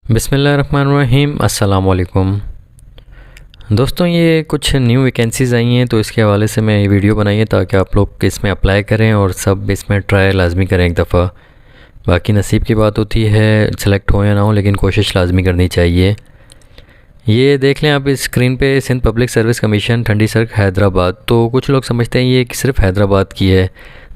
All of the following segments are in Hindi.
बिस्मिल्लाहिर्रहमानिर्रहीम। अस्सलाम वालेकुम दोस्तों, ये कुछ न्यू वैकेंसीज़ आई हैं तो इसके हवाले से मैं ये वीडियो बनाई है ताकि आप लोग इसमें अप्लाई करें और सब इसमें ट्राई लाजमी करें एक दफ़ा। बाकी नसीब की बात होती है, सेलेक्ट हो या ना हो, लेकिन कोशिश लाजमी करनी चाहिए। ये देख लें आप इस स्क्रीन पे, सिंध पब्लिक सर्विस कमीशन ठंडी सड़क हैदराबाद। तो कुछ लोग समझते हैं ये कि सिर्फ हैदराबाद की है,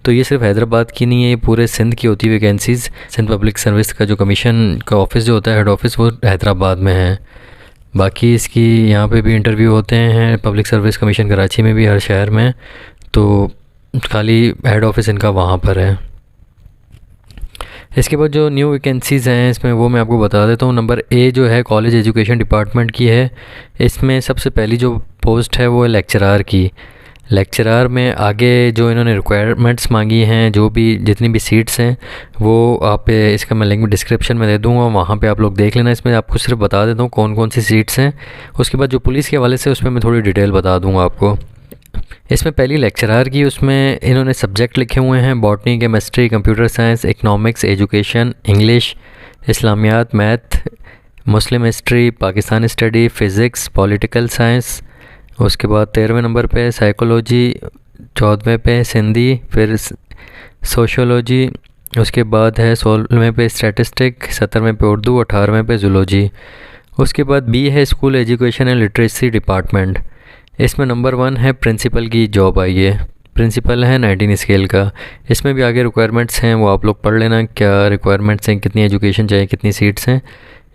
तो ये सिर्फ हैदराबाद की नहीं है, ये पूरे सिंध की होती है वैकेंसीज़। सिंध पब्लिक सर्विस का जो कमीशन का ऑफ़िस जो होता है, हेड ऑफ़िस, वो हैदराबाद में है। बाकी इसकी यहाँ पे भी इंटरव्यू होते हैं, पब्लिक सर्विस कमीशन कराची में भी, हर शहर में। तो खाली हेड ऑफ़िस इनका वहाँ पर है। इसके बाद जो न्यू वैकेंसीज़ हैं इसमें, वो मैं आपको बता देता हूँ। नंबर ए जो है कॉलेज एजुकेशन डिपार्टमेंट की है। इसमें सबसे पहली जो पोस्ट है वो है लेक्चरार की। लेक्चरार में आगे जो इन्होंने रिक्वायरमेंट्स मांगी हैं, जो भी जितनी भी सीट्स हैं, वो आप इसका मैं लिंक डिस्क्रिप्शन में दे दूँगा, वहाँ पे आप लोग देख लेना। इसमें आपको सिर्फ बता देता हूँ कौन कौन सी सीट्स हैं। उसके बाद जो पुलिस के हवाले से, उसमें मैं थोड़ी डिटेल बता दूँगा आपको। इसमें पहली लेक्चरार की, उसमें इन्होंने सब्जेक्ट लिखे हुए हैं botany, chemistry, computer science, economics, education, English, इस्लामियात, math, Muslim history, Pakistan study, physics, political science. उसके बाद 13वें नंबर पे साइकोलॉजी, 14वें पे सिंधी, फिर सोशियोलॉजी। उसके बाद है 16वें पे स्टैटिस्टिक, 17वें पे उर्दू, 18वें पे ज़ूलॉजी। उसके बाद बी है school education and literacy department. इसमें नंबर 1 है प्रिंसिपल की जॉब आई है। प्रिंसिपल है 19 स्केल का। इसमें भी आगे रिक्वायरमेंट्स हैं, वो आप लोग पढ़ लेना क्या रिक्वायरमेंट्स हैं, कितनी एजुकेशन चाहिए, कितनी सीट्स हैं।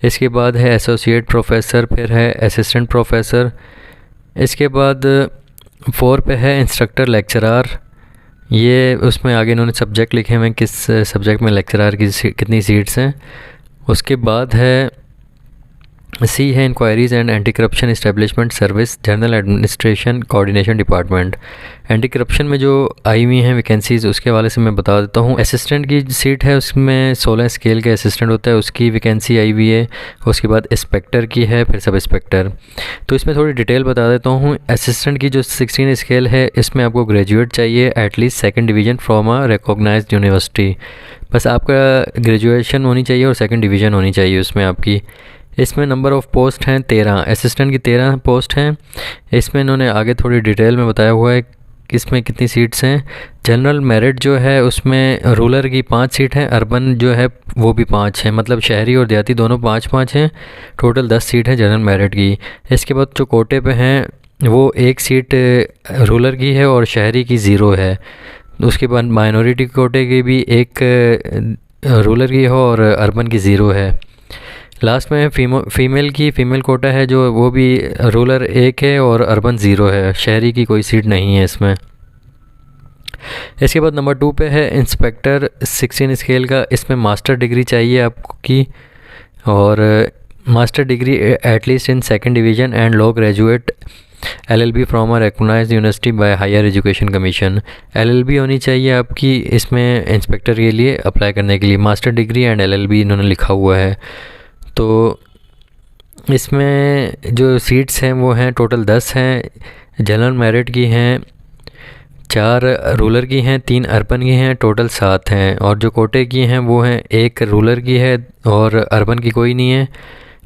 इसके बाद है एसोसिएट प्रोफेसर, फिर है असिस्टेंट प्रोफेसर। इसके बाद 4 पे है इंस्ट्रक्टर लेक्चरार। ये उसमें आगे इन्होंने सब्जेक्ट लिखे हुए हैं, किस सब्जेक्ट में लेक्चरार की कितनी सीट्स हैं। उसके बाद है सी है enquiries and anti corruption establishment service, general administration coordination department. Anti corruption में जो आई हुई हैं वैकेंसीज़, उसके हवाले से मैं बता देता हूँ। असिस्टेंट की सीट है, उसमें 16 स्केल के असिस्टेंट होता है, उसकी वैकेंसी आई हुई है। उसके बाद इंस्पेक्टर की है, फिर सब इंस्पेक्टर। तो इसमें थोड़ी डिटेल बता देता हूँ। असिस्टेंट की जो 16 स्केल है, इसमें आपको ग्रेजुएट चाहिए, at least 2nd division from a recognised university. बस आपका ग्रेजुएशन होनी चाहिए और 2nd डिवीज़न होनी चाहिए उसमें आपकी। इसमें नंबर ऑफ़ पोस्ट हैं 13, असिस्टेंट की 13 पोस्ट हैं। इसमें इन्होंने आगे थोड़ी डिटेल में बताया हुआ है कि इसमें कितनी सीट्स हैं। जनरल मेरिट जो है उसमें रूरल की 5 सीट हैं, अर्बन जो है वो भी 5 हैं, मतलब शहरी और देहाती दोनों 5-5 हैं। टोटल 10 सीट है जनरल मेरिट की। इसके बाद जो कोटे पे हैं, वो 1 सीट रूरल की है और शहरी की 0 है। उसके बाद माइनॉरिटी कोटे की भी 1 रूरल की हो और अर्बन की 0 है। लास्ट में फीमेल कोटा है, जो वो भी रूरल 1 है और अर्बन 0 है, शहरी की कोई सीट नहीं है इसमें। इसके बाद नंबर 2 पे है इंस्पेक्टर 16 स्केल का। इसमें मास्टर डिग्री चाहिए आपकी, और master degree at least in 2nd division and law graduate LLB from a recognised university by higher education commission. LLB होनी चाहिए आपकी इसमें इंस्पेक्टर के लिए अप्लाई करने के लिए। मास्टर डिग्री एंड LLB इन्होंने लिखा हुआ है। तो इसमें जो सीट्स हैं वो हैं टोटल 10 हैं। जनरल मेरिट की हैं 4, रूरल की हैं 3, अर्बन की हैं, टोटल 7 हैं। और जो कोटे की हैं वो हैं 1 रूरल की है और अर्बन की कोई नहीं है।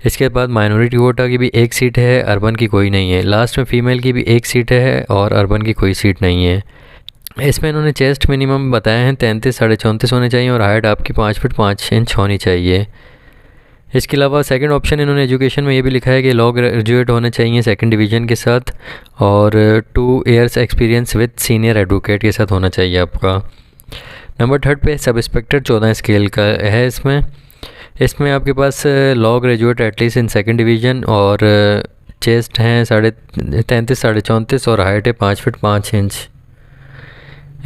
इसके बाद माइनॉरिटी कोटा की भी 1 सीट है, अर्बन की कोई नहीं है। लास्ट में फ़ीमेल की भी 1 सीट है और अर्बन की कोई सीट नहीं है। इसमें इन्होंने चेस्ट मिनिमम बताए हैं 33 साढ़े 34 होने चाहिए और हाइट आपकी 5 फीट 5 इंच होनी चाहिए। इसके अलावा 2nd ऑप्शन इन्होंने एजुकेशन में ये भी लिखा है कि लॉ ग्रेजुएट होने चाहिए 2nd डिवीज़न के साथ, और 2 years experience with senior advocate के साथ होना चाहिए आपका। नंबर 3 पे सब इंस्पेक्टर 14 स्केल का है। इसमें आपके पास law graduate at least in 2nd division, और चेस्ट हैं 33 साढ़े 34 और हाइट है 5 फीट 5 इंच।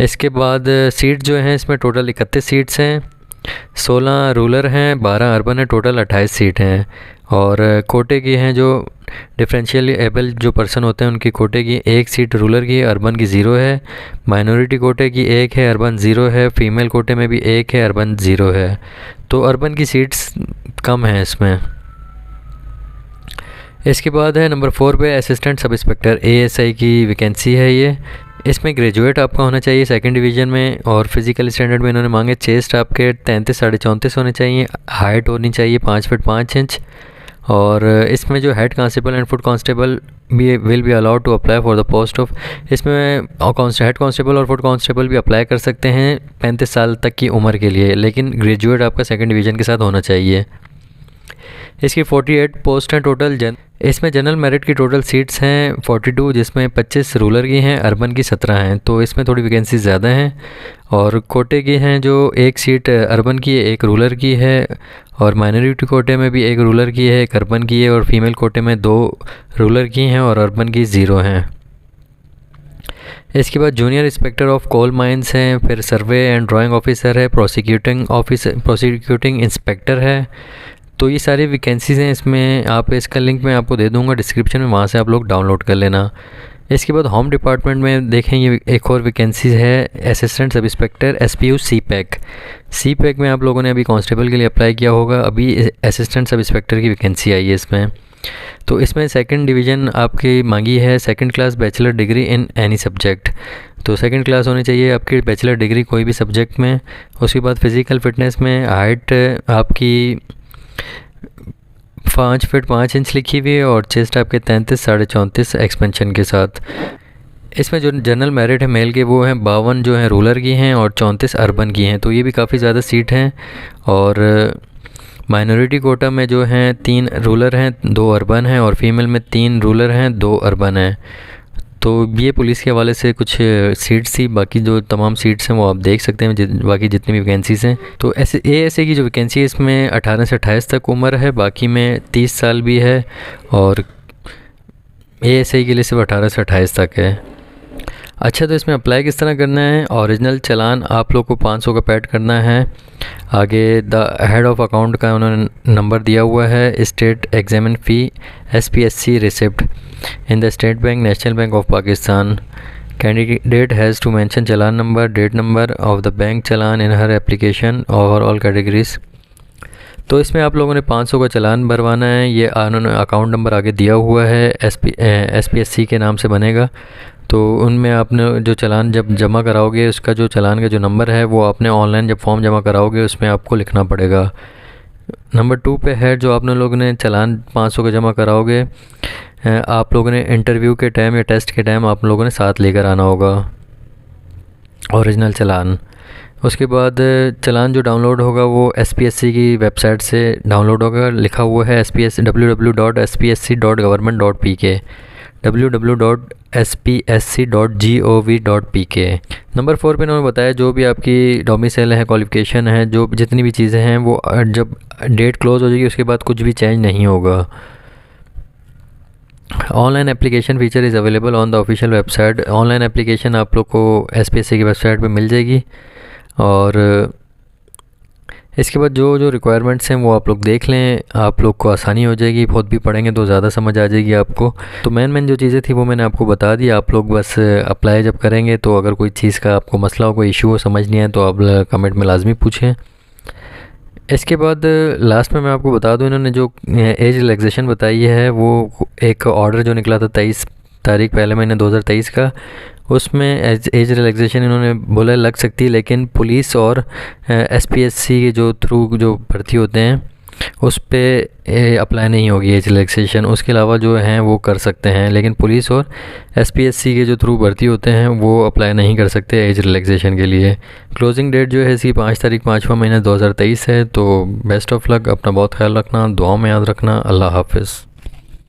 इसके बाद सीट जो हैं इसमें टोटल 31 सीट्स हैं, 16 रूरल हैं, 12 अर्बन है, टोटल 28 सीट हैं। और कोटे की हैं जो डिफरेंशियली एबल जो पर्सन होते हैं उनकी कोटे की 1 सीट रूरल की है, अर्बन की 0 है। माइनॉरिटी कोटे की 1 है, अर्बन 0 है। फीमेल कोटे में भी 1 है, अर्बन 0 है। तो अर्बन की सीट्स कम हैं इसमें। इसके बाद है नंबर 4 पे असिस्टेंट सब इंस्पेक्टर ASI की वैकेंसी है ये। इसमें ग्रेजुएट आपका होना चाहिए सेकंड डिवीज़न में, और फिज़िकल स्टैंडर्ड में इन्होंने मांगे चेस्ट आपके 33 साढ़े 34 होने चाहिए, हाइट होनी चाहिए 5 फीट 5 इंच। और इसमें जो head constable and foot constable भी will be allowed to apply for the post of, इसमें हेड कांस्टेबल और फुट कांस्टेबल भी अप्लाई कर सकते हैं 35 साल तक की उम्र के लिए, लेकिन ग्रेजुएट आपका सेकंड डिवीज़न के साथ होना चाहिए। इसकी 48 पोस्ट हैं टोटल। इसमें जनरल मेरिट की टोटल सीट्स हैं 42, जिसमें 25 रूरल की हैं, अर्बन की 17 हैं, तो इसमें थोड़ी वैकेंसी ज़्यादा हैं। और कोटे की हैं जो एक सीट अर्बन की है, एक रूरल की है, और माइनॉरिटी कोटे में भी एक रूरल की है, एक अर्बन की है, और फीमेल कोटे में 2 रूरल की हैं और अर्बन की 0 हैं। इसके बाद junior inspector of coal mines हैं, फिर सर्वे एंड ड्राइंग ऑफिसर है, प्रोसिक्यूटिंग इंस्पेक्टर है। तो ये सारी वैकेंसीज़ हैं इसमें। आप इसका लिंक मैं आपको दे दूंगा डिस्क्रिप्शन में, वहाँ से आप लोग डाउनलोड कर लेना। इसके बाद होम डिपार्टमेंट में देखें, ये एक और वैकेंसी है assistant sub inspector SPU CPEC में आप लोगों ने अभी कांस्टेबल के लिए अप्लाई किया होगा, अभी असिस्टेंट सब इंस्पेक्टर की वैकेंसी आई है इसमें। तो इसमें सेकंड डिवीज़न आपकी मांगी है second class bachelor degree in any subject, तो सेकंड क्लास होनी चाहिए आपकी बैचलर डिग्री कोई भी सब्जेक्ट में। उसके बाद फिज़िकल फिटनेस में हाइट आपकी 5 फीट 5 इंच लिखी हुई है, और चेस्ट आपके 33 साढ़े 34 एक्सपेंशन के साथ। इसमें जो जनरल मेरिट है मेल के वो हैं 52 जो हैं रूरल की हैं और 34 अर्बन की हैं, तो ये भी काफ़ी ज़्यादा सीट हैं। और माइनॉरिटी कोटा में जो हैं 3 रूरल हैं 2 अर्बन हैं, और फीमेल में 3 रूरल हैं 2 अर्बन हैं। तो ये पुलिस के हवाले से कुछ सीट्स थी, बाकी जो तमाम सीट्स हैं वो आप देख सकते हैं, बाकी जितनी भी वैकेंसीज़ हैं। तो ऐसे की जो वैकेंसी है इसमें 18 से 28 तक उम्र है, बाकी में 30 साल भी है, और ASA के लिए सिर्फ 18 से 28 तक है। अच्छा, तो इसमें अप्लाई किस तरह करना है? ओरिजिनल चालान आप लोग को 500 का पेड करना है। आगे द हेड ऑफ अकाउंट का उन्होंने नंबर दिया हुआ है। State examine fee SPSC receipt in the state bank national bank of Pakistan. Candidate has to mention challan number, date number of the bank challan in her application और ऑल कैटेगरीज। तो इसमें आप लोगों ने 500 का चालान भरवाना है। ये उन्होंने अकाउंट नंबर आगे दिया हुआ है, SPSC के नाम से बनेगा। तो उनमें आपने जो चालान जब जमा कराओगे, उसका जो चालान का जो नंबर है वो आपने ऑनलाइन जब फॉर्म जमा कराओगे उसमें आपको लिखना पड़ेगा। नंबर 2 पे है जो आपने लोगों ने चालान 500 का जमा कराओगे, आप लोगों ने इंटरव्यू के टाइम या टेस्ट के टाइम आप लोगों ने साथ लेकर आना होगा ओरिजिनल चालान। उसके बाद चालान जो डाउनलोड होगा वो SPSC की वेबसाइट से डाउनलोड होगा। लिखा हुआ है www.spsc.government.pk www.spsc.gov.pk। नंबर 4 पे उन्होंने बताया जो भी आपकी डोमिसाइल है, क्वालिफ़िकेशन है, जो जितनी भी चीज़ें हैं वो जब डेट क्लोज़ हो जाएगी उसके बाद कुछ भी चेंज नहीं होगा। Online application feature is available on the official website. Online application आप लोग को SPSC की वेबसाइट पे मिल जाएगी। और इसके बाद जो जो रिक्वायरमेंट्स हैं वो आप लोग देख लें, आप लोग को आसानी हो जाएगी। बहुत भी पढ़ेंगे तो ज़्यादा समझ आ जाएगी आपको। तो मेन जो चीज़ें थी वो मैंने आपको बता दी। आप लोग बस अप्लाई जब करेंगे तो अगर कोई चीज़ का आपको मसला हो, कोई इशू हो, समझ नहीं आए तो आप कमेंट में लाजमी पूछें। इसके बाद लास्ट में मैं आपको बता दूं, इन्होंने जो एज रिलैक्सेशन बताई है वो एक ऑर्डर जो निकला था 23 तारीख पहले महीने 2023 का, उसमें एज रिलैक्सेशन इन्होंने बोला लग सकती है, लेकिन पुलिस और SPSC के जो थ्रू जो भर्ती होते हैं उस पर अप्लाई नहीं होगी एज रिलैक्सेशन। उसके अलावा जो हैं वो कर सकते हैं, लेकिन पुलिस और SPSC के जो थ्रू भर्ती होते हैं वो अप्लाई नहीं कर सकते एज रिलैक्सेशन के लिए। क्लोजिंग डेट जो है इसकी 5 तारीख 5वां महीना 2023 है। तो बेस्ट ऑफ लक, अपना बहुत ख्याल रखना, दुआ में याद रखना। अल्लाह हाफिज़।